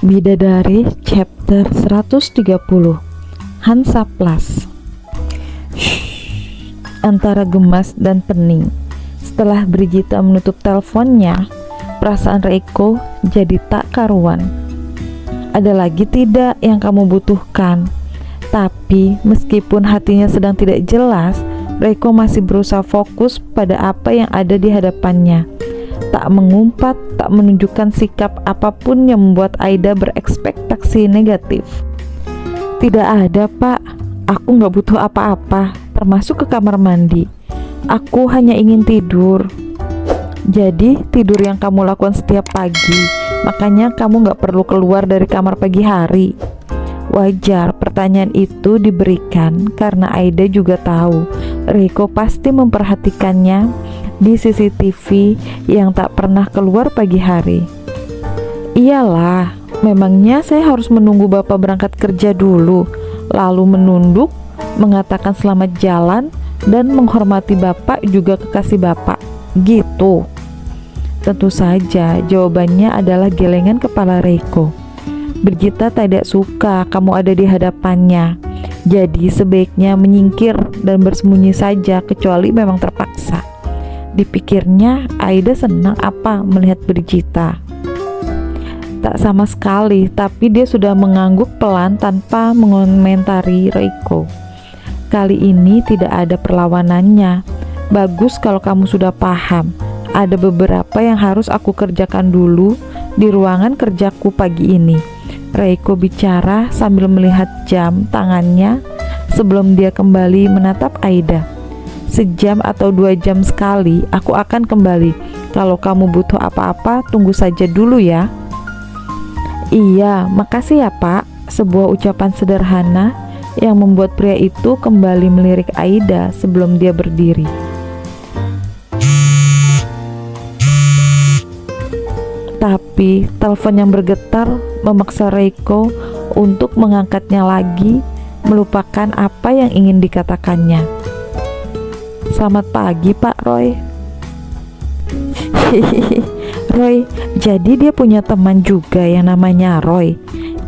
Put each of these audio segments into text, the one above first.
Bidadari chapter 130 Hansaplas. Antara gemas dan pening. Setelah Brigita menutup teleponnya, perasaan Reiko jadi tak karuan. Ada lagi tidak yang kamu butuhkan? Tapi meskipun hatinya sedang tidak jelas, Reiko masih berusaha fokus pada apa yang ada di hadapannya. Tak mengumpat, tak menunjukkan sikap apapun yang membuat Aida berekspektasi negatif. Tidak ada, Pak. Aku gak butuh apa-apa, termasuk ke kamar mandi. Aku hanya ingin tidur. Jadi tidur yang kamu lakukan setiap pagi, makanya kamu gak perlu keluar dari kamar pagi hari. Wajar pertanyaan itu diberikan karena Aida juga tahu Reiko pasti memperhatikannya di CCTV yang tak pernah keluar pagi hari. Iyalah, memangnya saya harus menunggu Bapak berangkat kerja dulu, lalu menunduk, mengatakan selamat jalan, dan menghormati Bapak juga kekasih Bapak, gitu. Tentu saja jawabannya adalah gelengan kepala Reiko. Brigita tidak suka kamu ada di hadapannya, jadi sebaiknya menyingkir dan bersembunyi saja kecuali memang terpaksa. Dipikirnya Aida senang apa melihat Brigita? Tak sama sekali, tapi dia sudah mengangguk pelan tanpa mengomentari Reiko. Kali ini tidak ada perlawanannya. Bagus kalau kamu sudah paham. Ada beberapa yang harus aku kerjakan dulu di ruangan kerjaku pagi ini. Reiko bicara sambil melihat jam tangannya sebelum dia kembali menatap Aida. Sejam atau 2 jam sekali aku akan kembali. Kalau kamu butuh apa-apa, tunggu saja dulu ya. Iya, makasih ya Pak. Sebuah ucapan sederhana yang membuat pria itu kembali melirik Aida sebelum dia berdiri. Tapi telepon yang bergetar memaksa Reiko untuk mengangkatnya lagi, melupakan apa yang ingin dikatakannya. Selamat pagi Pak Roy. Roy, jadi dia punya teman juga yang namanya Roy.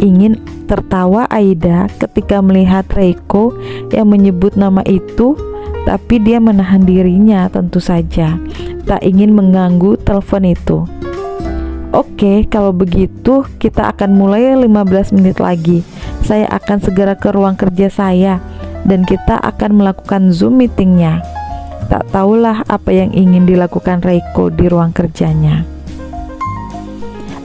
Ingin tertawa Aida ketika melihat Reiko yang menyebut nama itu, tapi dia menahan dirinya tentu saja. Tak ingin mengganggu telepon itu. Oke, kalau begitu kita akan mulai 15 menit lagi. Saya akan segera ke ruang kerja saya dan kita akan melakukan Zoom meetingnya. Tak tahulah apa yang ingin dilakukan Reiko di ruang kerjanya.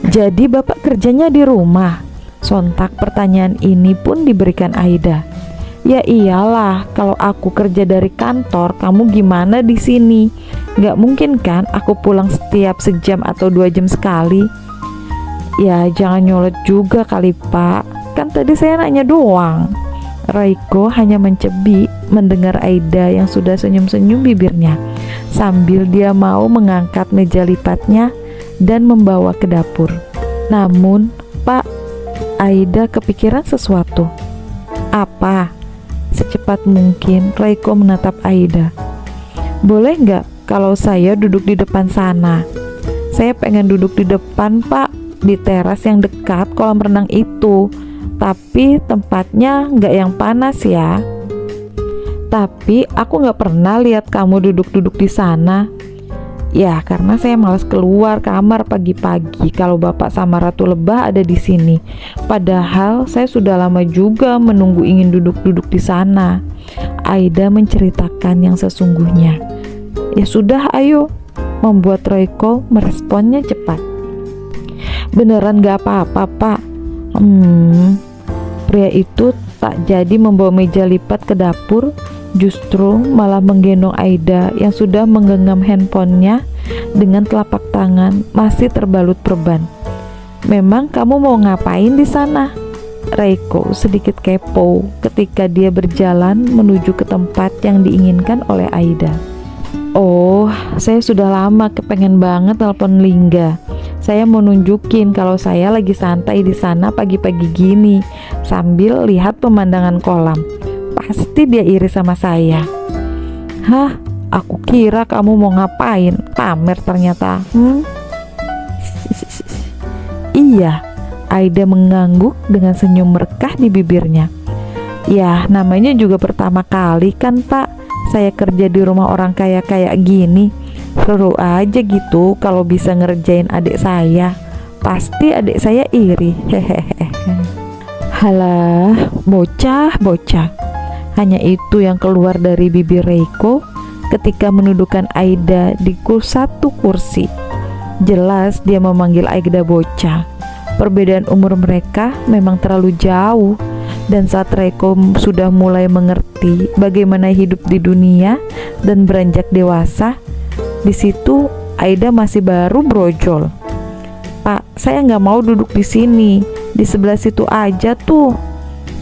Jadi Bapak kerjanya di rumah? Sontak pertanyaan ini pun diberikan Aida. Ya iyalah, kalau aku kerja dari kantor, kamu gimana di sini? Gak mungkin kan aku pulang setiap sejam atau 2 jam sekali? Ya jangan nyolot juga kali Pak, kan tadi saya nanya doang. Reiko hanya mencebik mendengar Aida yang sudah senyum-senyum bibirnya, sambil dia mau mengangkat meja lipatnya dan membawa ke dapur. Namun, Pak, Aida kepikiran sesuatu. Apa? Secepat mungkin Reiko menatap Aida. Boleh nggak kalau saya duduk di depan sana? Saya pengen duduk di depan Pak, di teras yang dekat kolam renang itu. Tapi tempatnya nggak yang panas ya. Tapi aku nggak pernah lihat kamu duduk-duduk di sana. Ya karena saya malas keluar kamar pagi-pagi kalau Bapak sama Ratu Lebah ada di sini. Padahal saya sudah lama juga menunggu ingin duduk-duduk di sana. Aida menceritakan yang sesungguhnya. Ya sudah, ayo, membuat Reiko meresponnya cepat. Beneran gak apa-apa Pak. Pria itu tak jadi membawa meja lipat ke dapur, justru malah menggendong Aida yang sudah menggenggam handphonenya dengan telapak tangan masih terbalut perban. Memang kamu mau ngapain di sana? Reiko sedikit kepo ketika dia berjalan menuju ke tempat yang diinginkan oleh Aida. Oh, saya sudah lama kepengen banget telepon Lingga. Saya mau nunjukin kalau saya lagi santai di sana pagi-pagi gini sambil lihat pemandangan kolam. Pasti dia iri sama saya. Hah, aku kira kamu mau ngapain? Pamer ternyata. Iya, Aida mengangguk dengan senyum berkah di bibirnya. Ya, namanya juga pertama kali kan Pak, saya kerja di rumah orang kaya kayak gini. Seru aja gitu kalau bisa ngerjain adik saya. Pasti adik saya iri. Hehehe. Halah, bocah. Hanya itu yang keluar dari bibir Reiko ketika menundukkan Aida di satu kursi. Jelas dia memanggil Aida bocah. Perbedaan umur mereka memang terlalu jauh, dan saat Reiko sudah mulai mengerti bagaimana hidup di dunia dan beranjak dewasa, di situ Aida masih baru brojol. Pak, saya nggak mau duduk di sini, di sebelah situ aja tuh.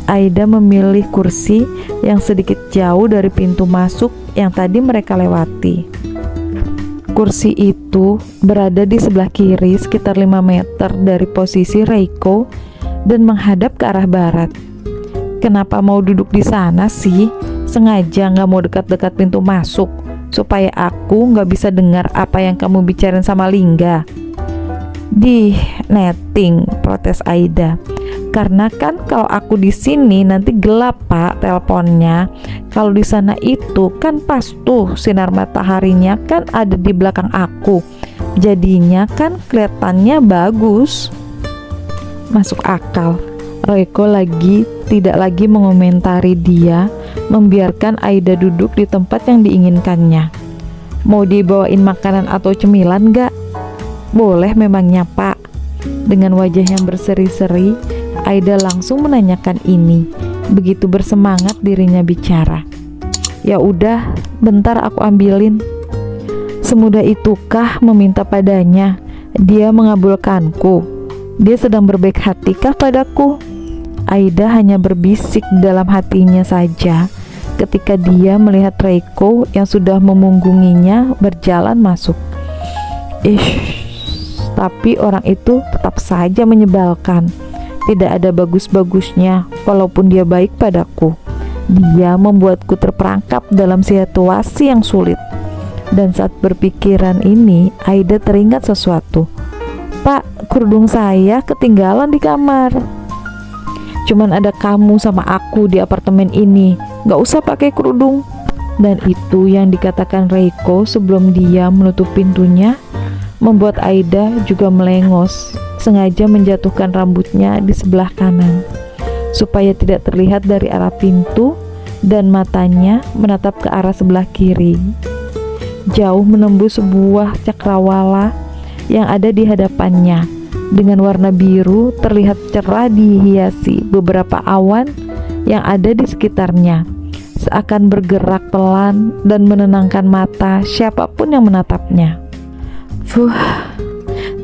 Aida memilih kursi yang sedikit jauh dari pintu masuk yang tadi mereka lewati. Kursi itu berada di sebelah kiri sekitar 5 meter dari posisi Reiko dan menghadap ke arah barat. Kenapa mau duduk di sana sih? Sengaja nggak mau dekat-dekat pintu masuk supaya aku nggak bisa dengar apa yang kamu bicarain sama Lingga. Di netting, protes Aida. Karena kan kalau aku di sini nanti gelap Pak teleponnya. Kalau di sana itu kan pas tuh sinar mataharinya kan ada di belakang aku. Jadinya kan kelihatannya bagus. Masuk akal. Reiko tidak lagi mengomentari dia, membiarkan Aida duduk di tempat yang diinginkannya. Mau dibawain makanan atau cemilan gak? Boleh memangnya Pak. Dengan wajah yang berseri-seri, Aida langsung menanyakan ini. Begitu bersemangat dirinya bicara. Ya udah, bentar aku ambilin. Semudah itukah meminta padanya? Dia mengabulkanku. Dia sedang berbaik hatikah padaku? Aida hanya berbisik dalam hatinya saja ketika dia melihat Reiko yang sudah memunggunginya berjalan masuk. Tapi orang itu tetap saja menyebalkan. Tidak ada bagus-bagusnya walaupun dia baik padaku. Dia membuatku terperangkap dalam situasi yang sulit. Dan saat berpikiran ini, Aida teringat sesuatu. Pak, kerudung saya ketinggalan di kamar. Cuman ada kamu sama aku di apartemen ini, gak usah pakai kerudung. Dan itu yang dikatakan Reiko sebelum dia menutup pintunya, membuat Aida juga melengos, sengaja menjatuhkan rambutnya di sebelah kanan supaya tidak terlihat dari arah pintu, dan matanya menatap ke arah sebelah kiri, jauh menembus sebuah cakrawala yang ada di hadapannya dengan warna biru terlihat cerah dihiasi beberapa awan yang ada di sekitarnya, seakan bergerak pelan dan menenangkan mata siapapun yang menatapnya.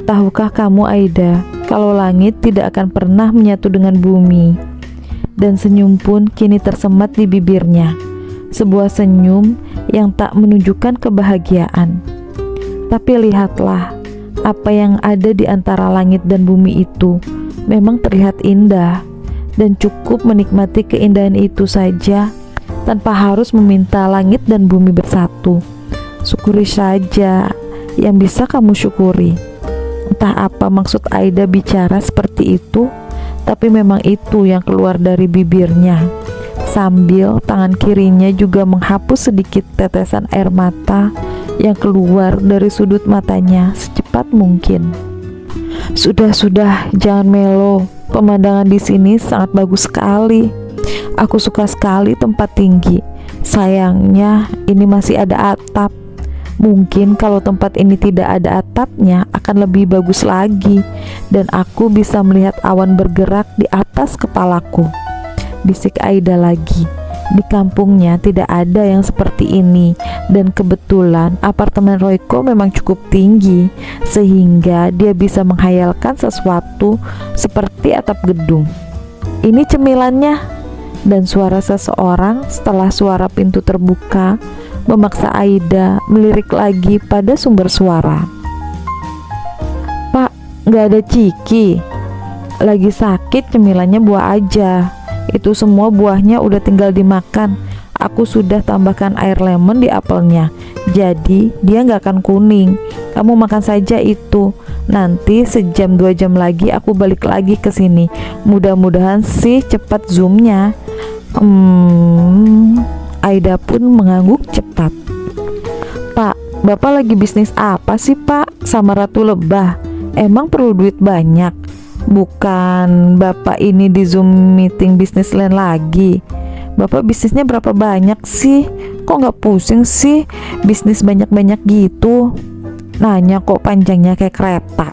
Tahukah kamu Aida, kalau langit tidak akan pernah menyatu dengan bumi? Dan senyum pun kini tersemat di bibirnya, sebuah senyum yang tak menunjukkan kebahagiaan. Tapi lihatlah, apa yang ada di antara langit dan bumi itu memang terlihat indah, dan cukup menikmati keindahan itu saja tanpa harus meminta langit dan bumi bersatu. Syukuri saja yang bisa kamu syukuri. Entah apa maksud Aida bicara seperti itu, tapi memang itu yang keluar dari bibirnya, sambil tangan kirinya juga menghapus sedikit tetesan air mata yang keluar dari sudut matanya secepat mungkin. Sudah, jangan melo. Pemandangan di sini sangat bagus sekali. Aku suka sekali tempat tinggi. Sayangnya ini masih ada atap. Mungkin kalau tempat ini tidak ada atapnya akan lebih bagus lagi, dan aku bisa melihat awan bergerak di atas kepalaku. Bisik Aida lagi. Di kampungnya tidak ada yang seperti ini, dan kebetulan apartemen Reiko memang cukup tinggi sehingga dia bisa menghayalkan sesuatu seperti atap gedung. Ini cemilannya. Dan suara seseorang setelah suara pintu terbuka memaksa Aida melirik lagi pada sumber suara. Pak, gak ada Ciki. Lagi sakit, cemilannya buah aja. Itu semua buahnya udah tinggal dimakan. Aku sudah tambahkan air lemon di apelnya. Jadi dia nggak akan kuning. Kamu makan saja itu. Nanti sejam 2 jam lagi aku balik lagi ke sini. Mudah-mudahan sih cepat zoomnya. Aida pun mengangguk cepat. Pak, Bapak lagi bisnis apa sih Pak sama Ratu Lebah? Emang perlu duit banyak? Bukan Bapak ini di Zoom meeting bisnis lain lagi. Bapak bisnisnya berapa banyak sih? Kok nggak pusing sih bisnis banyak-banyak gitu? Nanya kok panjangnya kayak kereta.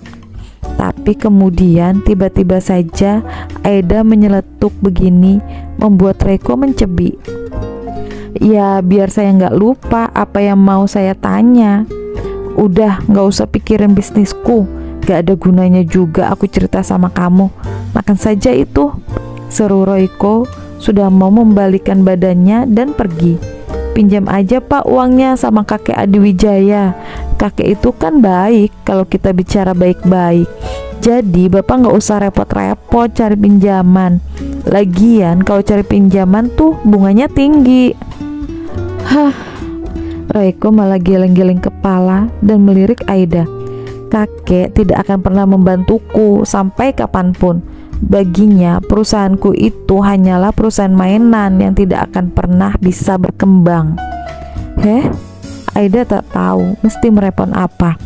Tapi kemudian tiba-tiba saja Aida menyeletuk begini, membuat Reiko mencebik. Ya biar saya nggak lupa apa yang mau saya tanya. Udah nggak usah pikirin bisnisku. Gak ada gunanya juga aku cerita sama kamu. Makan saja itu, seru Reiko sudah mau membalikan badannya dan pergi. Pinjam aja Pak uangnya sama kakek Adi Wijaya. Kakek itu kan baik kalau kita bicara baik-baik. Jadi Bapak gak usah repot-repot cari pinjaman. Lagian kalau cari pinjaman tuh bunganya tinggi. Reiko malah geleng-geleng kepala dan melirik Aida. Kakek tidak akan pernah membantuku sampai kapanpun. Baginya perusahaanku itu hanyalah perusahaan mainan yang tidak akan pernah bisa berkembang. Aida tak tahu mesti merespon apa.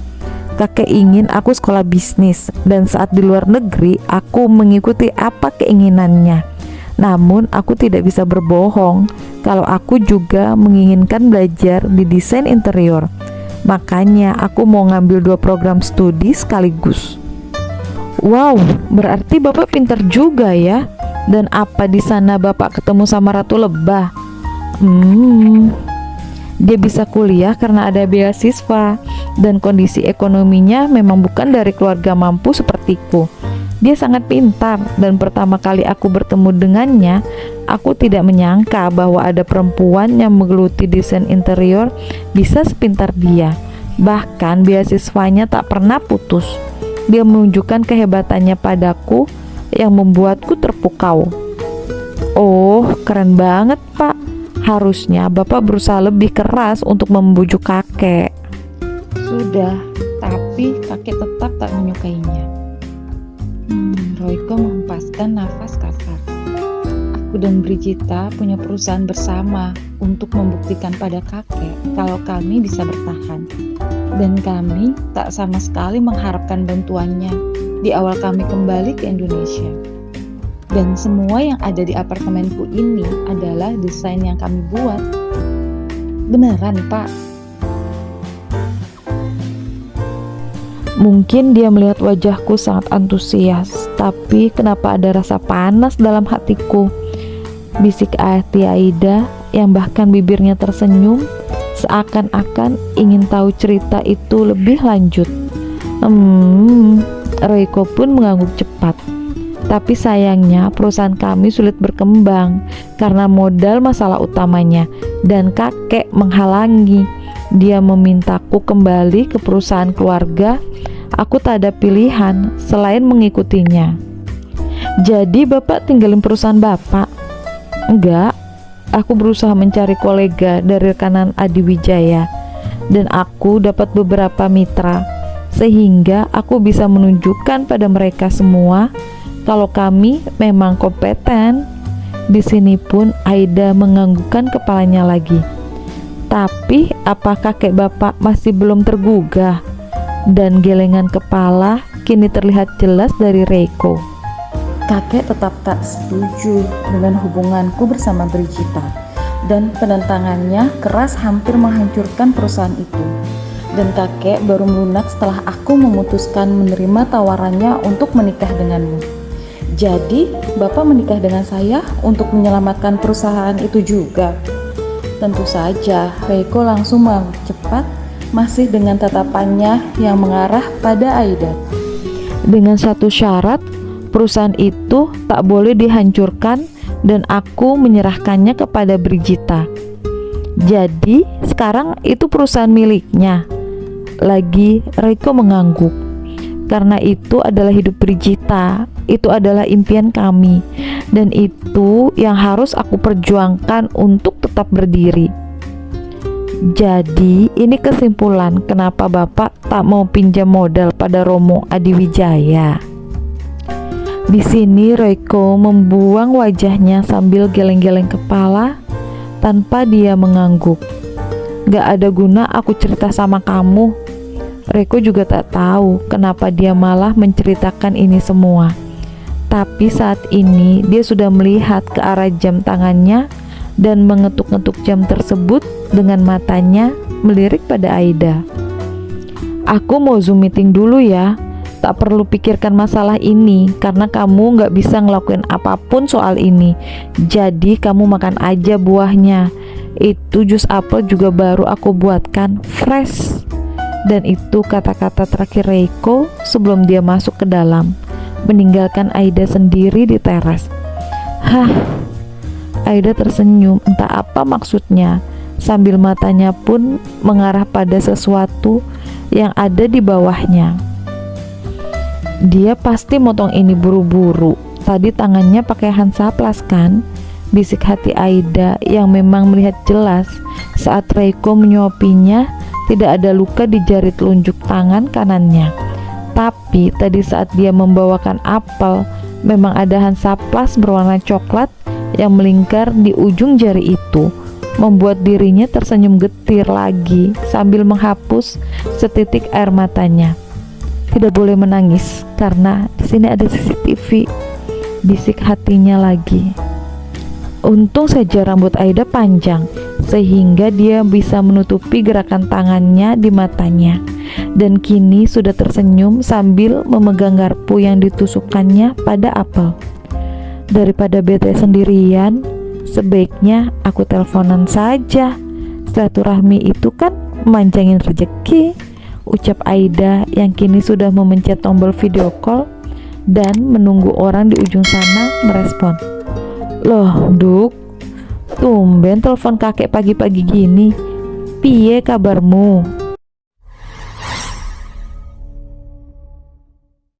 Kakek ingin aku sekolah bisnis, dan saat di luar negeri aku mengikuti apa keinginannya. Namun aku tidak bisa berbohong kalau aku juga menginginkan belajar di desain interior. Makanya aku mau ngambil 2 program studi sekaligus. Wow, berarti Bapak pintar juga ya. Dan apa di sana Bapak ketemu sama Ratu Lebah? Dia bisa kuliah karena ada beasiswa, dan kondisi ekonominya memang bukan dari keluarga mampu sepertiku. Dia sangat pintar, dan pertama kali aku bertemu dengannya, aku tidak menyangka bahwa ada perempuan yang menggeluti desain interior bisa sepintar dia. Bahkan beasiswanya tak pernah putus. Dia menunjukkan kehebatannya padaku yang membuatku terpukau. Oh, keren banget Pak. Harusnya Bapak berusaha lebih keras untuk membujuk kakek. Sudah, tapi kakek tetap tak menyukainya. Reiko menghempaskan nafas kasar. Aku dan Brigita punya perusahaan bersama untuk membuktikan pada kakek kalau kami bisa bertahan. Dan kami tak sama sekali mengharapkan bantuannya di awal kami kembali ke Indonesia. Dan semua yang ada di apartemenku ini adalah desain yang kami buat. Beneran, Pak? Mungkin dia melihat wajahku sangat antusias, tapi kenapa ada rasa panas dalam hatiku? Bisik hati Aida yang bahkan bibirnya tersenyum, seakan-akan ingin tahu cerita itu lebih lanjut. Reiko pun mengangguk cepat. Tapi sayangnya perusahaan kami sulit berkembang karena modal masalah utamanya, dan kakek menghalangi. Dia memintaku kembali ke perusahaan keluarga. Aku tak ada pilihan selain mengikutinya. Jadi Bapak tinggalin perusahaan Bapak? Enggak, aku berusaha mencari kolega dari rekanan Adi Wijaya, dan aku dapat beberapa mitra, sehingga aku bisa menunjukkan pada mereka semua kalau kami memang kompeten. Di sini pun Aida menganggukkan kepalanya lagi. Tapi apa kakek Bapak masih belum tergugah? Dan gelengan kepala kini terlihat jelas dari Reiko. Kakek tetap tak setuju dengan hubunganku bersama Brigita, dan penentangannya keras hampir menghancurkan perusahaan itu. Dan kakek baru melunak setelah aku memutuskan menerima tawarannya untuk menikah denganmu. Jadi, Bapak menikah dengan saya untuk menyelamatkan perusahaan itu juga? Tentu saja, Reiko langsung mengangguk cepat, masih dengan tatapannya yang mengarah pada Aida. Dengan satu syarat, perusahaan itu tak boleh dihancurkan dan aku menyerahkannya kepada Brigita. Jadi, sekarang itu perusahaan miliknya. Lagi Reiko mengangguk. Karena itu adalah hidup Brigita, itu adalah impian kami, dan itu yang harus aku perjuangkan untuk tetap berdiri. Jadi ini kesimpulan kenapa Bapak tak mau pinjam modal pada Romo Adiwijaya. Di sini Reiko membuang wajahnya sambil geleng-geleng kepala tanpa dia mengangguk. Gak ada guna aku cerita sama kamu. Reiko juga tak tahu kenapa dia malah menceritakan ini semua. Tapi saat ini dia sudah melihat ke arah jam tangannya dan mengetuk-ngetuk jam tersebut dengan matanya melirik pada Aida. Aku mau Zoom meeting dulu ya. Tak perlu pikirkan masalah ini karena kamu gak bisa ngelakuin apapun soal ini. Jadi kamu makan aja buahnya. Itu jus apel juga baru aku buatkan, fresh. Dan itu kata-kata terakhir Reiko sebelum dia masuk ke dalam, meninggalkan Aida sendiri di teras. Aida tersenyum, entah apa maksudnya, sambil matanya pun mengarah pada sesuatu yang ada di bawahnya. Dia pasti motong ini buru-buru. Tadi tangannya pakai hansaplas kan? Bisik hati Aida yang memang melihat jelas saat Reiko menyuapinya tidak ada luka di jari telunjuk tangan kanannya. Tapi tadi saat dia membawakan apel, memang ada hansaplas berwarna coklat yang melingkar di ujung jari itu, membuat dirinya tersenyum getir lagi sambil menghapus setitik air matanya. Tidak boleh menangis karena di sini ada CCTV, bisik hatinya lagi. Untung saja rambut Aida panjang sehingga dia bisa menutupi gerakan tangannya di matanya, dan kini sudah tersenyum sambil memegang garpu yang ditusukkannya pada apel. Daripada bete sendirian, sebaiknya aku teleponan saja. Silaturahmi itu kan memanjangin rezeki, ucap Aida yang kini sudah memencet tombol video call dan menunggu orang di ujung sana merespon. Loh, Duk, tumben telepon kakek pagi-pagi gini. Piye kabarmu?